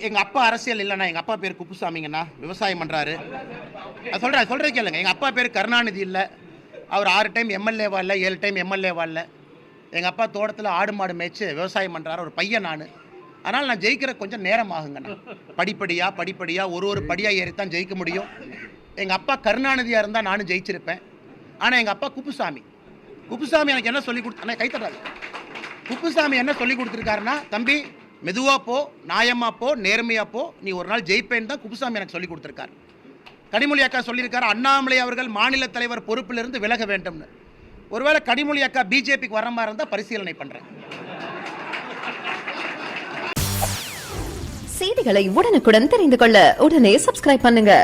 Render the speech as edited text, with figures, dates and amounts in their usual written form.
எங்க அப்பா அரசியல் இல்லைண்ணா. எங்க அப்பா பேர் குப்புசாமிங்கண்ணா, விவசாயம் பண்றாரு. சொல்றது கேளுங்க. எங்க அப்பா பேர் கருணாநிதி இல்லை. அவர் 6 டைம் எம்எல்ஏவா இல்லை, 7 டைம் எம்எல்ஏவா இல்லை. எங்கள் அப்பா தோட்டத்தில் ஆடு மாடு மேய்ச்சி விவசாயம் பண்ணுறாரு. ஒரு பையன் நான். அதனால் நான் ஜெயிக்கிற கொஞ்சம் நேரம் ஆகுங்கண்ணா. படிப்படியாக ஒரு படியாக ஏறித்தான் ஜெயிக்க முடியும். எங்கள் அப்பா கருணாநிதியாக இருந்தால் நானும் ஜெயிச்சிருப்பேன். ஆனால் எங்கள் அப்பா குப்புசாமி எனக்கு என்ன சொல்லி கொடுத்தா கைத்தறாரு. குப்புசாமி என்ன சொல்லி கொடுத்துருக்காருன்னா, தம்பி மெதுவாக போ, நியாயமாக போ, நேர்மையாக போ, நீ ஒரு நாள் ஜெயிப்பேன்னு தான் குப்புசாமி எனக்கு சொல்லி கொடுத்துருக்காரு. கனிமொழி அக்கா சொல்லியிருக்காரு, அண்ணாமலை அவர்கள் மாநில தலைவர் பொறுப்பிலிருந்து விலக வேண்டும்னு. ஒருவேளை கனிமொழி அக்கா பிஜேபிக்கு வர மாதிரி இருந்தால் பரிசீலனை பண்ணுறேன். செய்திகளை உடனுக்குடன் தெரிந்து கொள்ள உடனே சப்ஸ்கிரைப் பண்ணுங்க.